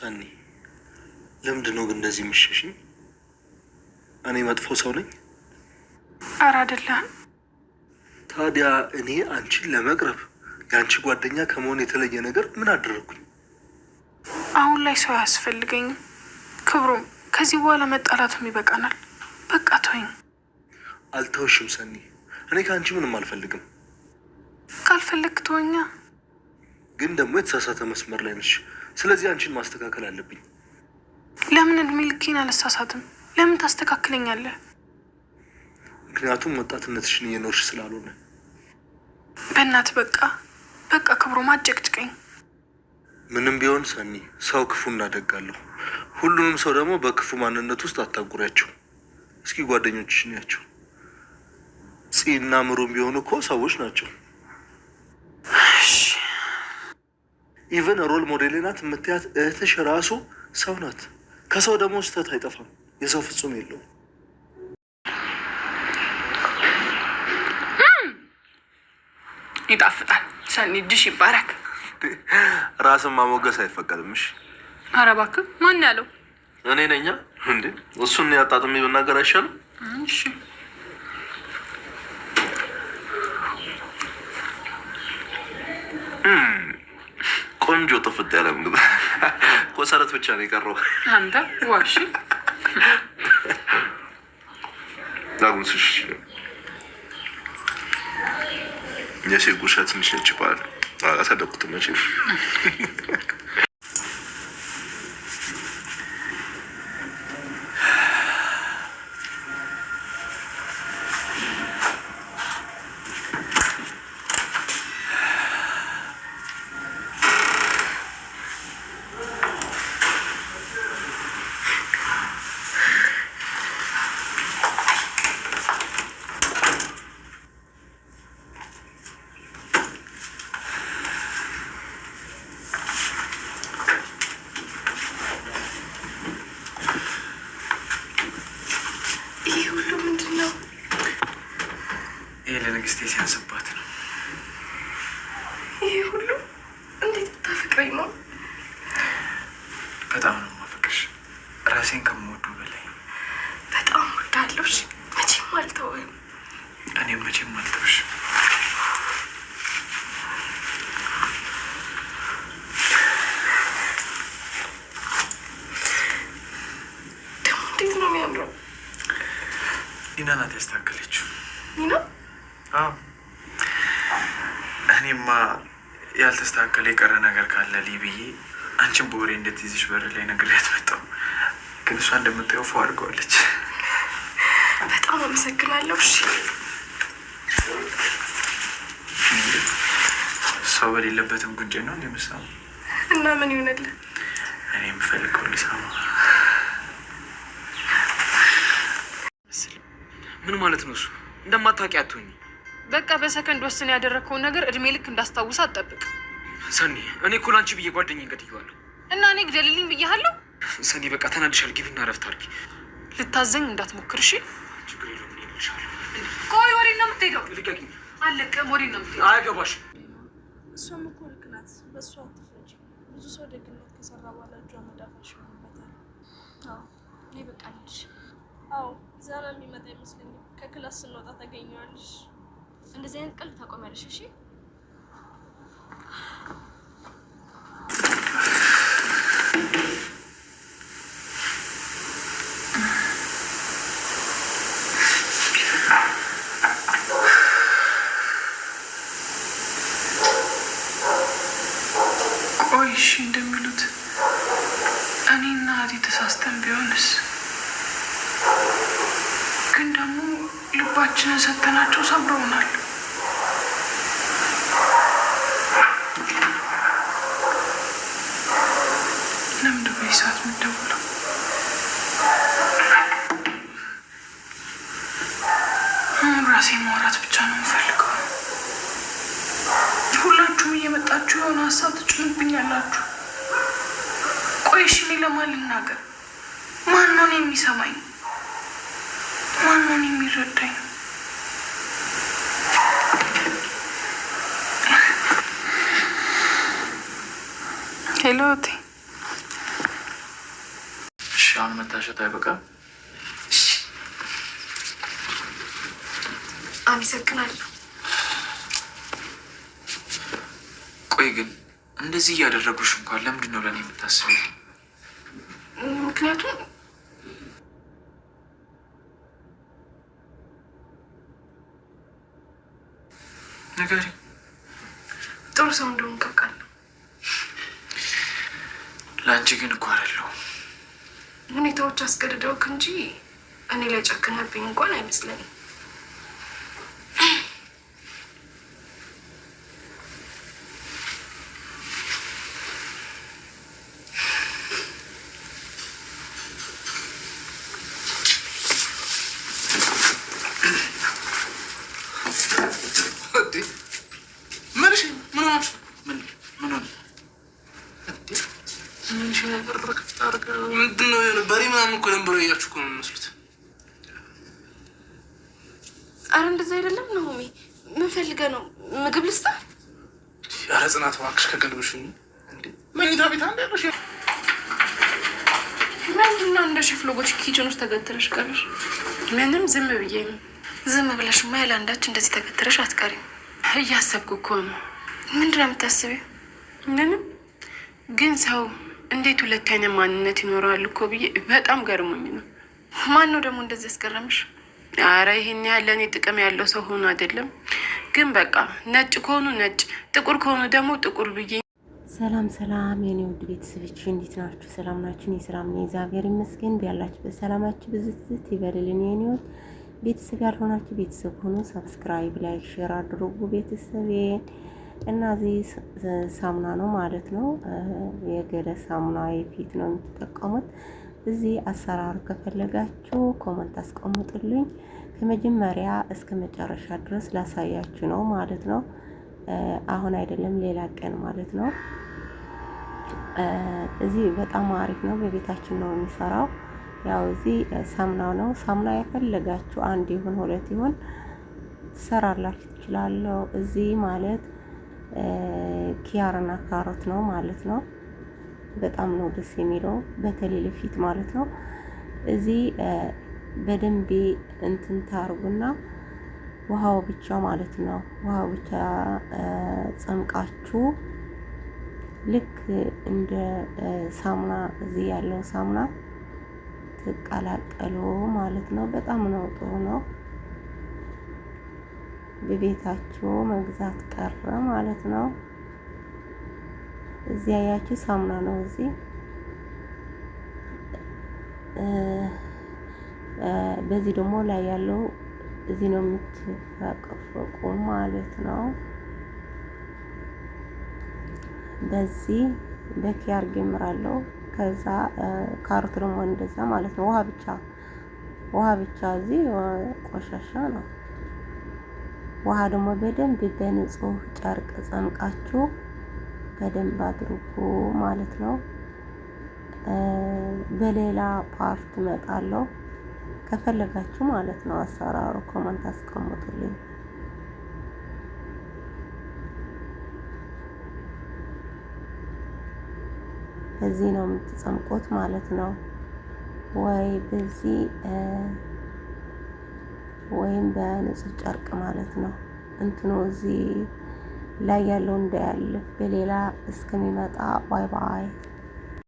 ሰኒ ለምንድን ነው ግን እንደዚህ የምትሸሽኝ? እኔ መጥፎ ሰው ነኝ? ኧረ አይደለም። ታዲያ እኔ አንቺን ለመቅረብ የአንቺ ጓደኛ ከመሆን የተለየ ነገር ምን አደረግኩኝ? አሁን ላይ ሰው አያስፈልገኝም። ክብሩም ከዚህ በኋላ መጣላቱም ይበቃናል። በቃ ተወኝ። አልተውሽም ሰኒ፣ እኔ ከአንቺ ምንም አልፈልግም። ካልፈለግ ተወኛ። ግን ደግሞ የተሳሳተ መስመር ላይ ነሽ። ስለዚህ አንቺን ማስተካከል አለብኝ። ለምን እድሜ ልኬን አልሳሳትም? ለምን ታስተካክለኛለህ? ምክንያቱም ወጣትነትሽን እየኖርሽ ስላልሆነ። በእናት በቃ ክብሩም አጨቅጭቀኝ። ምንም ቢሆን ሰኒ፣ ሰው ክፉ እናደጋለሁ። ሁሉንም ሰው ደግሞ በክፉ ማንነት ውስጥ አታጉሪያቸው። እስኪ ጓደኞችሽን ያቸው። ፂና ምሩም ቢሆኑ እኮ ሰዎች ናቸው። ኢቨን ሮል ሞዴል ናት የምትያት እህትሽ ራሱ ሰው ናት። ከሰው ደግሞ ስህተት አይጠፋም። የሰው ፍጹም የለውም። ይጣፍጣል። ሰኒ እጅሽ ይባረክ። ራስን ማሞገስ አይፈቀድምሽ። ኧረ እባክህ ማን ያለው? እኔ ነኛ እንዴ? እሱን ያጣጥሜ ብናገር አይሻልም? እሺ ቆንጆ ጥፍጥ ያለ ምግብ ኮሰረት ብቻ ነው የቀረው። አንተ ዋሺ ዳጉንስሽ የሴት ጉርሻ ትንሽ ነች ይባላል። አሳደቁት መቼ ለንግስቴ ሲያንስባት ነው። ይሄ ሁሉ እንዴት ታፈቅረኝ ነው? በጣም ነው የማፈቅርሽ፣ ራሴን ከምወደው በላይ በጣም ወዳለሁ። መቼም አልተውህም። እኔም መቼም አልተውሽ። ደግሞ እንዴት ነው የሚያምረው! ኒና ናት ያስተካከለችው። ኒና? እኔማ ያልተስተካከለ የቀረ ነገር ካለ ብዬ አንቺን በወሬ እንድትይዝሽ በር ላይ ነግሬያት መጣሁ። ግን እሷ እንደምታየው ፎ አድርገዋለች። በጣም አመሰግናለሁ። እሺ ሰው በሌለበትም ጉንጭ ነው እንደምሳው እና ምን ይሆንልህ? እኔ የምፈልገው ልሳማ። ምን ማለት ነው እሱ? እንደማታውቂ አትሆኝ። በቃ በሰከንድ ወስን ያደረግከውን ነገር እድሜ ልክ እንዳስታውስ አትጠብቅ። ሰኒ፣ እኔ እኮ ላንቺ ብዬ ጓደኛዬን ገድዬዋለሁ። እና እኔ ግደልልኝ ብያለሁ? ሰኒ በቃ ተናድሻል። ግቢና እረፍት አድርጊ። ልታዘኝ እንዳትሞክር እሺ? ችግር የለውም። እኔ እልሻለሁ። ቆይ ወሬ ነው የምትሄደው? ልቀቂኝ። አለቀም። ወሬ ነው የምትሄደው? አያገባሽም። እሷም እኮ ልክ ናት። በእሷ አትፍረጂ። ብዙ ሰው ደግነት ከሰራ በኋላ እጇ መዳፋሽ ይሆንበታል። እኔ በቃ ልጅ ዛሬ የሚመጣ አይመስለኝም። ከክላስ ስንወጣ ታገኘዋለሽ። እንደዚህ አይነት ቀልድ ታቆሚያለሽ እሺ? ቆይ እሺ፣ እንደሚሉት እኔና እህቴ ተሳስተን ቢሆንስ? ግን ደግሞ ልባችንን ሰተናቸው ሰብረውናል። ለምንድን በዚህ ሰዓት የምትደውለው? አሁን ራሴን ማውራት ብቻ ነው የምፈልገው። ሁላችሁም እየመጣችሁ የሆነ ሀሳብ ትጭኑብኛላችሁ። ቆይ እሺ፣ እኔ ለማን ልናገር? ማን ነው የሚሰማኝ? ማን ነው የሚረዳኝ? ሄሎ እቴ፣ አሁን መታሸት አይበቃም? አመሰግናለሁ። ቆይ ግን እንደዚህ እያደረጉሽ እንኳን ለምንድን ነው ለእኔ የምታስቢው? ምክንያቱም ነገር ጥሩ ሰው እንደሆን ካውቃለሁ። ለአንቺ ግን እኮ አይደለሁም። ሁኔታዎች አስገድደውክ እንጂ እኔ ላይ ጨክነብኝ እንኳን አይመስለኝም። ምንድነው በሬ ምናምን እኮ ደንብሮ እያችሁ እኮ ነው የሚመስሉት። አረ እንደዛ አይደለም ነው ሚ ምን ፈልገህ ነው? ምግብ ልስጣ? ኧረ ጽናት እባክሽ ከቀልብሽ እንዴ። መኝታ ቤት አንድ ያለሽ ምንድነው እንደ ሼፍ ሎጎች ኪችን ውስጥ ተገትረሽ ቀረሽ? ምንም ዝም ብዬ ነው። ዝም ብለሽ ማይል አንዳች እንደዚህ ተገትረሽ አትቀሪም። እያሰብኩ እኮ ነው። ምንድነው የምታስቢው? ምንም ግን ሰው እንዴት ሁለት አይነት ማንነት ይኖራል እኮ ብዬ በጣም ገርሞኝ ነው። ማን ነው ደግሞ እንደዚህ ያስገረምሽ? አረ ይሄን ያለ እኔ ጥቅም ያለው ሰው ሆኖ አይደለም፣ ግን በቃ ነጭ ከሆኑ ነጭ፣ ጥቁር ከሆኑ ደግሞ ጥቁር ብዬ። ሰላም ሰላም የኔ ውድ ቤተሰቦች እንዴት ናችሁ? ሰላም ናችሁ? እኔ ሰላም ነኝ፣ እግዚአብሔር ይመስገን። ቢያላችሁበት ሰላማችሁ ብዝት ይበልልኝ። የኔ ውድ ቤተሰብ ያልሆናችሁ ቤተሰብ ሆኖ ሰብስክራይብ፣ ላይክ፣ ሼር አድርጉ ቤተሰቤን። እና እዚህ ሳሙና ነው ማለት ነው። የገላ ሳሙና የፊት ነው የምትጠቀሙት። እዚህ አሰራሩ ከፈለጋችሁ ኮመንት አስቀምጡልኝ። ከመጀመሪያ እስከ መጨረሻ ድረስ ላሳያችሁ ነው ማለት ነው። አሁን አይደለም ሌላ ቀን ማለት ነው። እዚህ በጣም አሪፍ ነው። በቤታችን ነው የሚሰራው። ያው እዚህ ሳሙናው ነው። ሳሙና የፈለጋችሁ አንድ ይሁን ሁለት ይሁን ትሰራላችሁ ትችላለሁ። እዚህ ማለት ኪያርና ካሮት ነው ማለት ነው። በጣም ነው ደስ የሚለው በተለይ ለፊት ማለት ነው። እዚህ በደንብ እንትን ታርጉና ውሃው ብቻ ማለት ነው። ውሃው ብቻ ጸምቃችሁ ልክ እንደ ሳሙና እዚህ ያለው ሳሙና ትቀላቀሉ ማለት ነው። በጣም ነው ጥሩ ነው። በቤታችሁ መግዛት ቀረ ማለት ነው። እዚህ ያያችሁ ሳሙና ነው። እዚህ በዚህ ደግሞ ላይ ያለው እዚህ ነው የምትፈቀፈቁ ማለት ነው። በዚህ በኪያር ጀምራለሁ። ከዛ ካሮት ደግሞ እንደዛ ማለት ነው። ውሃ ብቻ እዚህ ቆሻሻ ነው። ውሃ ደግሞ በደንብ በንጹህ ጨርቅ ጸምቃችሁ በደንብ አድርጉ ማለት ነው። በሌላ ፓርት እመጣለሁ ከፈለጋችሁ ማለት ነው። አሰራሩ ኮመንት አስቀምጡልኝ። በዚህ ነው የምትጸምቁት ማለት ነው። ወይ በዚህ ወይም በንጹህ ጨርቅ ማለት ነው። እንትኑ እዚህ ላይ ያለው እንዳያልፍ በሌላ እስከሚመጣ ባይ ባይ።